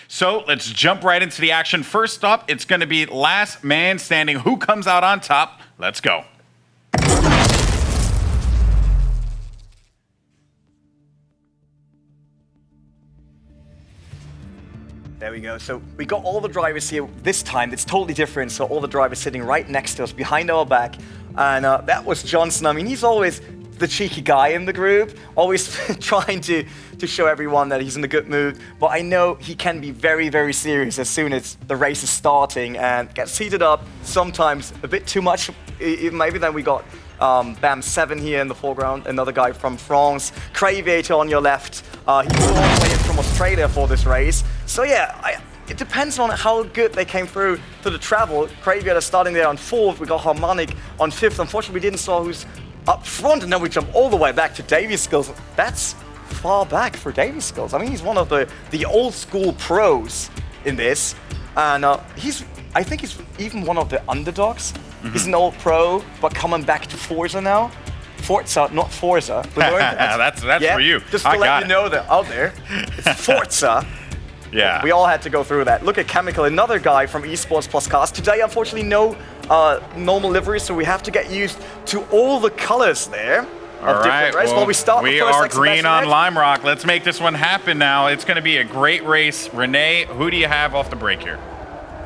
So let's jump right into the action. First up, it's going to be last man standing. Who comes out on top? Let's go. There we go. So we got all the drivers here. This time, it's totally different. So all the drivers sitting right next to us, behind our back. And that was Johnson. I mean, he's always the cheeky guy in the group, always trying to show everyone that he's in a good mood. But I know he can be very, very serious as soon as the race is starting and gets heated up, sometimes a bit too much. Maybe then we got Bam7 here in the foreground, another guy from France. Craviator on your left. He flew all the way in from Australia for this race. So yeah, it depends on how good they came through to the travel. Craviator starting there on 4th. We got Harmonic on 5th. Unfortunately, we didn't saw who's up front, and then we jump all the way back to Davey Skills. That's far back for Davey Skills. I mean, he's one of the old school pros in this, and I think he's even one of the underdogs. Mm-hmm. He's an old pro, but coming back to Forza now. Forza, not Forza. That's for you. Just to let you know that out there, it's Forza. Yeah. We all had to go through that. Look at Chemical, another guy from Esports Plus Cars. Today, unfortunately, no normal livery, so we have to get used to all the colors there. All right, well, we are green on Lime Rock. Let's make this one happen now. It's going to be a great race. Renee, who do you have off the break here?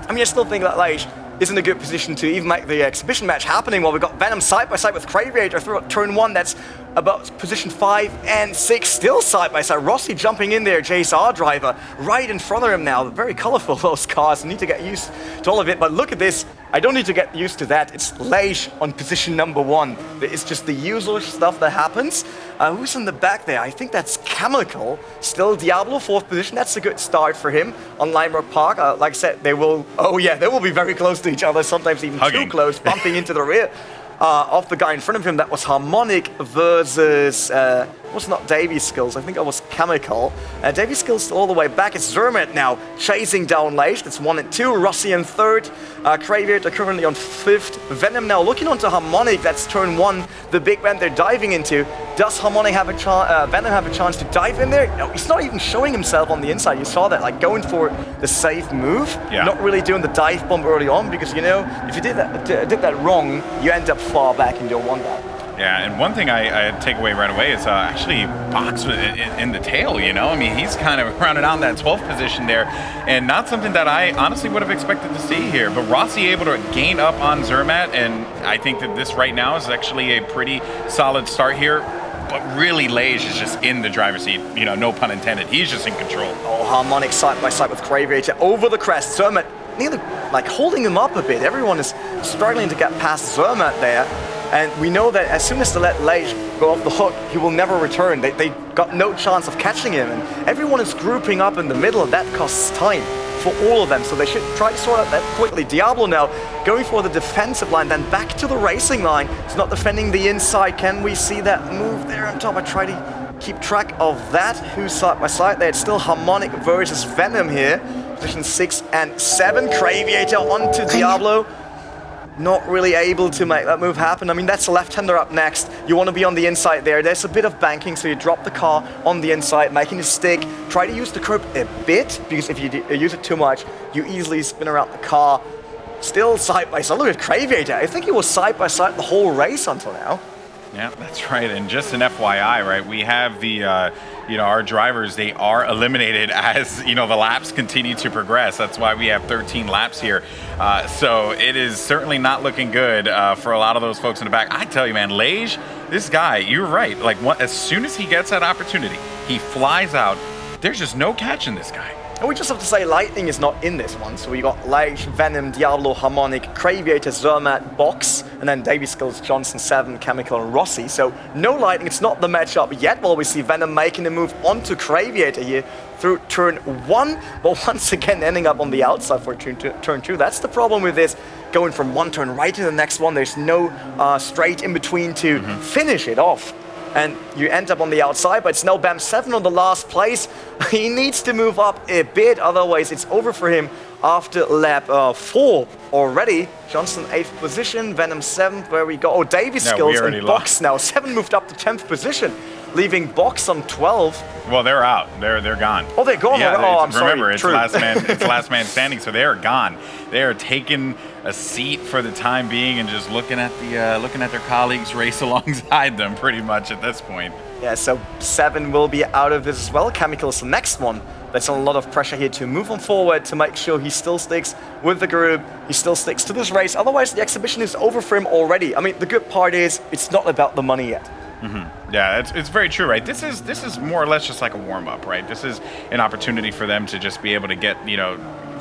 I mean, I still think that Leish is in a good position to even make the exhibition match happening while we've got Venom side by side with Craviator through turn 1. That's about position 5 and 6, still side by side. Rossi jumping in there, JSR driver, right in front of him now. Very colorful, those cars. I need to get used to all of it, but look at this. I don't need to get used to that. It's Leish on position number 1. It's just the usual stuff that happens. Who's in the back there? I think that's Chemical. Still Diablo, 4th position. That's a good start for him on Lime Rock Park. Like I said, they will be very close to each other, sometimes even too close, bumping into the rear of the guy in front of him. That was Harmonic versus, was not Davey Skills, I think it was Chemical. Davey Skills all the way back. It's Zermatt now chasing down Leish. That's 1 and 2. Rossi in 3rd. Craviator currently on 5th. Venom now looking onto Harmonic. That's turn 1, the big bend they're diving into. Does Harmonic have a chance? Venom have a chance to dive in there? No, he's not even showing himself on the inside. You saw that, like going for the safe move, not really doing the dive bomb early on, because you know if you did that wrong, you end up far back and you'll want that. Yeah, and one thing I take away right away is actually Box in the tail, you know? I mean, he's kind of rounded out that 12th position there, and not something that I honestly would have expected to see here. But Rossi able to gain up on Zermatt, and I think that this right now is actually a pretty solid start here. But really, Leish is just in the driver's seat, you know, no pun intended. He's just in control. Oh, Harmonic side by side with Craviator over the crest. Zermatt nearly like holding him up a bit. Everyone is struggling to get past Zermatt there. And we know that as soon as they let Leish go off the hook, he will never return. They got no chance of catching him. And everyone is grouping up in the middle, and that costs time for all of them. So they should try to sort out that quickly. Diablo now going for the defensive line, then back to the racing line. He's not defending the inside. Can we see that move there on top? I try to keep track of that. Who's side by side there? It's still Harmonic versus Venom here. Position 6 and 7. Craviator onto Diablo. Not really able to make that move happen. I mean, that's a left-hander up next. You want to be on the inside there. There's a bit of banking, so you drop the car on the inside, making it stick. Try to use the curb a bit, because if you use it too much, you easily spin around the car. Still side by side. Look at Craviator. I think he was side by side the whole race until now. Yeah, that's right. And just an FYI, right? We have the, our drivers, they are eliminated as, the laps continue to progress. That's why we have 13 laps here. So it is certainly not looking good for a lot of those folks in the back. I tell you, man, Leish, this guy, you're right. Like, as soon as he gets that opportunity, he flies out. There's just no catching this guy. And we just have to say Lightning is not in this one. So we got Leish, Venom, Diablo, Harmonic, Craviator, Zermatt, Box, and then Davey Skills, Johnson, 7, Chemical, and Rossi. So no Lightning. It's not the matchup yet. While we see Venom making a move onto Craviator here through turn 1, but once again ending up on the outside for turn 2. That's the problem with this. Going from one turn right to the next one. There's no straight in between to finish it off. And you end up on the outside, but it's now Bam7 on the last place. He needs to move up a bit, otherwise it's over for him after lap 4 already. Johnson 8th position, Venom 7th, where we go. Oh, Davey Skills and Box now. 7 moved up to 10th position. leaving Box on 12. Well, they're out. They're gone. Oh, they're gone. Yeah, Oh, I'm sorry. Remember, it's True. last man standing, so they are gone. They are taking a seat for the time being and just looking at their colleagues race alongside them, pretty much at this point. Yeah, so 7 will be out of this as well. Chemical's the next one. There's a lot of pressure here to move on forward, to make sure he still sticks with the group, he still sticks to this race. Otherwise, the exhibition is over for him already. I mean, the good part is, it's not about the money yet. Mm-hmm. Yeah, it's very true, right? This is more or less just like a warm-up, right? This is an opportunity for them to just be able to get,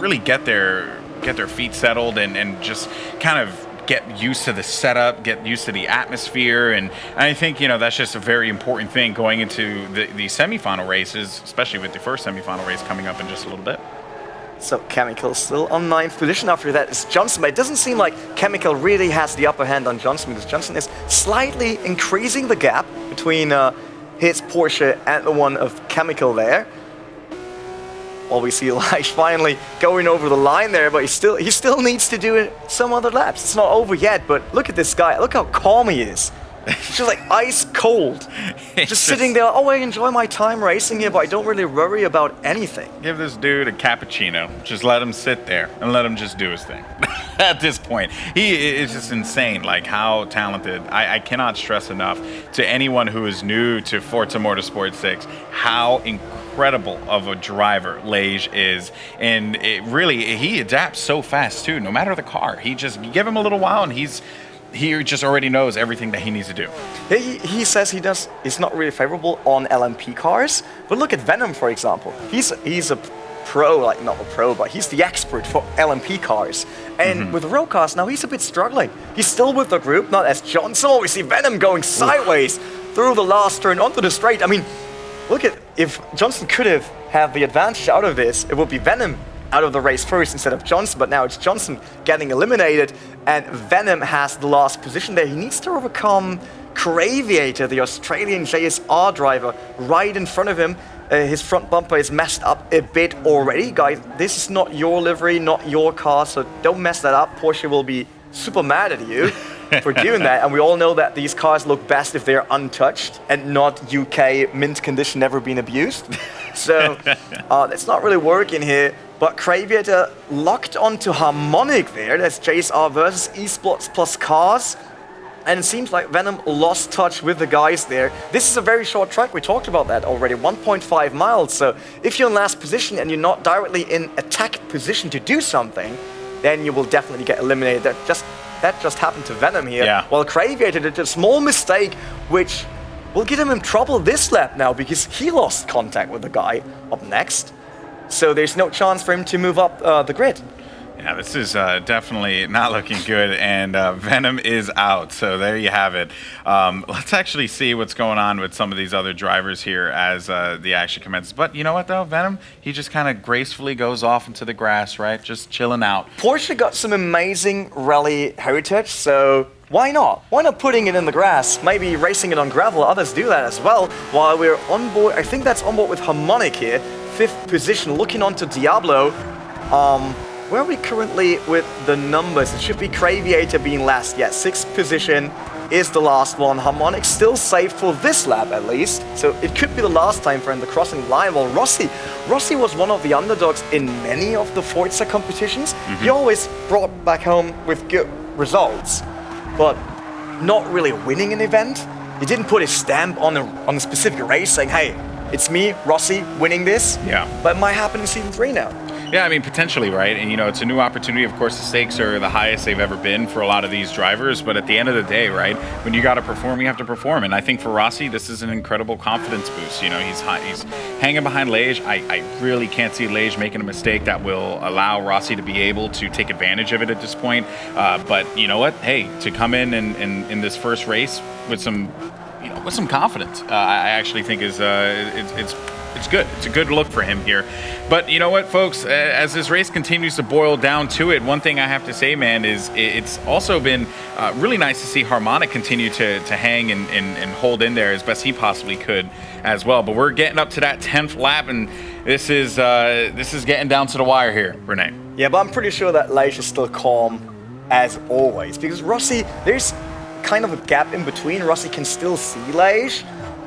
really get their feet settled and just kind of get used to the setup, get used to the atmosphere, and I think that's just a very important thing going into the semifinal races, especially with the first semifinal race coming up in just a little bit. So Chemical still on 9th position. After that is Johnson, but it doesn't seem like Chemical really has the upper hand on Johnson, because Johnson is slightly increasing the gap between his Porsche and the one of Chemical there. Well, we see Leish finally going over the line there, but he still needs to do some other laps. It's not over yet, but look at this guy. Look how calm he is. He's just like ice cold. Just sitting there, I enjoy my time racing here, but I don't really worry about anything. Give this dude a cappuccino. Just let him sit there and let him just do his thing. At this point, he is just insane, like how talented. I cannot stress enough to anyone who is new to Forza Motorsport 6 how incredible of a driver Leish is, and he adapts so fast too. No matter the car, you give him a little while and he just already knows everything that he needs to do. He says he's not really favorable on LMP cars, but look at Venom, for example. He's a pro, like not a pro, but he's the expert for LMP cars. And with road cars now, he's a bit struggling. He's still with the group, not as Johnson. Oh, we see Venom going sideways through the last turn onto the straight. I mean, look at, if Johnson could have had the advantage out of this, it would be Venom out of the race first instead of Johnson, but now it's Johnson getting eliminated, and Venom has the last position there. He needs to overcome Craviator, the Australian JSR driver, right in front of him. His front bumper is messed up a bit already. Guys, this is not your livery, not your car, so don't mess that up. Porsche will be super mad at you for doing that, and we all know that these cars look best if they're untouched and not UK mint condition, never been abused. So that's not really working here. But Craviator locked onto Harmonic there. That's JSR versus eSports plus cars. And it seems like Venom lost touch with the guys there. This is a very short track. We talked about that already, 1.5 miles. So if you're in last position and you're not directly in attack position to do something, then you will definitely get eliminated. That just happened to Venom here. Yeah. While Craviator did a small mistake, which will get him in trouble this lap now, because he lost contact with the guy up next. So there's no chance for him to move up the grid. Yeah, this is definitely not looking good, and Venom is out. So there you have it. Let's actually see what's going on with some of these other drivers here as the action commences. But you know what, though? Venom, he just kind of gracefully goes off into the grass, right? Just chilling out. Porsche got some amazing rally heritage, so why not? Why not putting it in the grass? Maybe racing it on gravel. Others do that as well. While we're on board, I think that's on board with Harmonic here. 5th position, looking onto Diablo. Where are we currently with the numbers? It should be Craviator being last. Yeah, 6th position is the last one. Harmonic still safe for this lap at least. So it could be the last time for him, the crossing line. Well, Rossi was one of the underdogs in many of the Forza competitions. He always brought back home with good results, but not really winning an event. He didn't put his stamp on a specific race saying, hey, it's me, Rossi, winning this. Yeah. But it might happen in Season 3 now. Yeah, I mean, potentially, right? And, it's a new opportunity. Of course, the stakes are the highest they've ever been for a lot of these drivers. But at the end of the day, right, when you got to perform, you have to perform. And I think for Rossi, this is an incredible confidence boost. He's hanging behind Leish. I really can't see Leish making a mistake that will allow Rossi to be able to take advantage of it at this point. But you know what? Hey, to come in this first race with some confidence, I actually think is it's good. It's a good look for him here. But you know what, folks? As this race continues to boil down to it, one thing I have to say, man, is it's also been really nice to see Harmonic continue to hang and hold in there as best he possibly could as well. But we're getting up to that 10th lap, and this is getting down to the wire here, Renee. Yeah, but I'm pretty sure that Leish is still calm as always, because Rossi, there's kind of a gap in between. Rossi can still see Leish,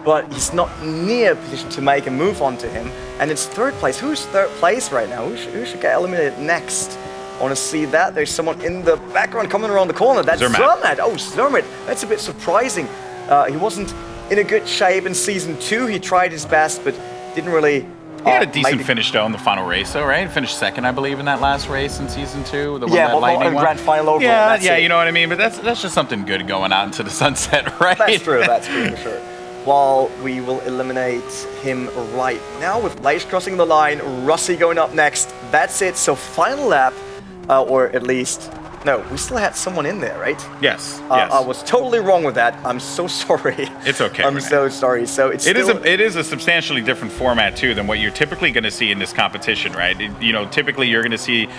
but he's not near a position to make a move onto him. And it's third place. Who's third place right now? Who should get eliminated next? I want to see that. There's someone in the background coming around the corner. That's Zermatt. Oh, Zermatt. That's a bit surprising. He wasn't in a good shape in Season 2. He tried his best, but didn't really... He had a decent finish, though, in the final race, though, right? He finished second, I believe, in that last race in Season 2. The one that Lightning won. Grand Final overall. Yeah, you know what I mean? But that's just something good going out into the sunset, right? That's true for sure. While we will eliminate him right now with Leish crossing the line, Rossi going up next. That's it. So final lap, or at least... No, we still had someone in there, right? Yes. I was totally wrong with that. I'm so sorry. It's okay. I'm so sorry. So it is a substantially different format too than what you're typically going to see in this competition, right? Typically you're going to see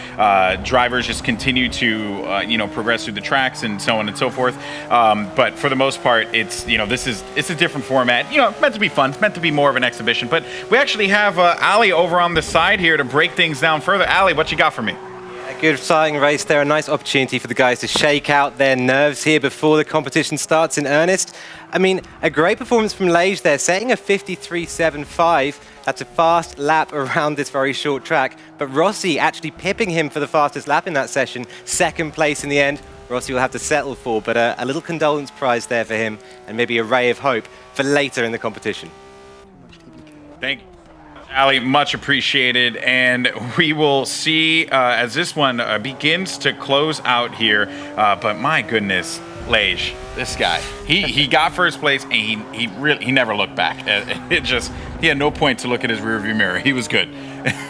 drivers just continue to progress through the tracks and so on and so forth. But for the most part, it's a different format. Meant to be fun, meant to be more of an exhibition. But we actually have Ali over on the side here to break things down further. Ali, what you got for me? A good exciting race there, a nice opportunity for the guys to shake out their nerves here before the competition starts in earnest. I mean, a great performance from Leish there, setting a 53.75. That's a fast lap around this very short track. But Rossi actually pipping him for the fastest lap in that session, second place in the end. Rossi will have to settle for, but a little condolence prize there for him, and maybe a ray of hope for later in the competition. Thank you. Ali, much appreciated, and we will see as this one begins to close out here. But my goodness, Leish, this guy, he got first place, and he never looked back. He had no point to look at his rearview mirror. He was good.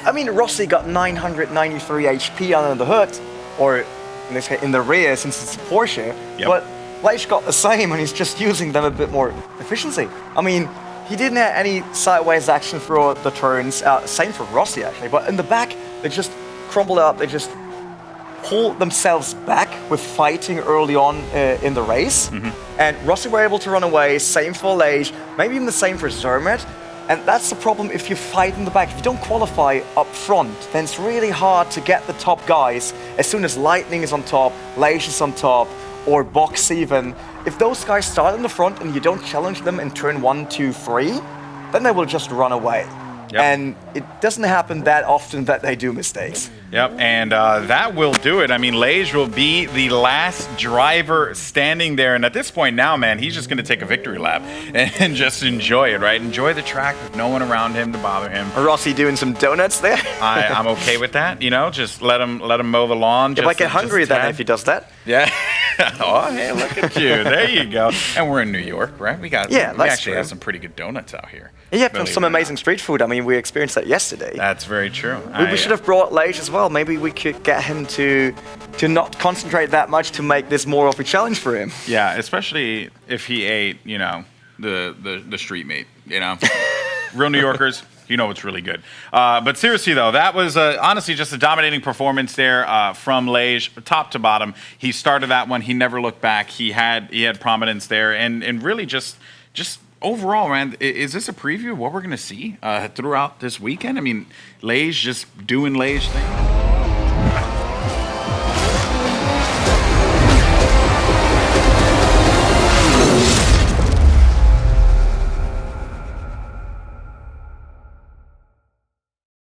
I mean, Rossi got 993 HP under the hood, or in this case, in the rear, since it's a Porsche. Yep. But Leish got the same, and he's just using them a bit more efficiency. I mean, he didn't have any sideways action through the turns. Same for Rossi, actually. But in the back, they just crumbled up. They just pulled themselves back with fighting early on in the race. Mm-hmm. And Rossi were able to run away. Same for Leish. Maybe even the same for Zermatt. And that's the problem if you fight in the back. If you don't qualify up front, then it's really hard to get the top guys. As soon as Lightning is on top, Leish is on top, or Box even. If those guys start in the front and you don't challenge them in turn 1, 2, 3, then they will just run away. Yep. And it doesn't happen that often that they do mistakes. Yep, and that will do it. I mean, Leish will be the last driver standing there. And at this point now, man, he's just going to take a victory lap and just enjoy it, right? Enjoy the track with no one around him to bother him. Rossi doing some donuts there. I'm okay with that, just let him mow the lawn. If I get hungry then if he does that. Yeah. Oh, hey, look at you. There you go. And we're in New York, right? We actually have some pretty good donuts out here. Yeah, some amazing street food. I mean, we experienced that yesterday. That's very true. We should have brought Leish as well. Maybe we could get him to not concentrate that much to make this more of a challenge for him. Yeah, especially if he ate, the street meat, Real New Yorkers, it's really good. But seriously, though, that was honestly just a dominating performance there from Leish, top to bottom. He started that one. He never looked back. He had prominence there, and really just overall, man, is this a preview of what we're going to see throughout this weekend? I mean, Leish just doing Leish things.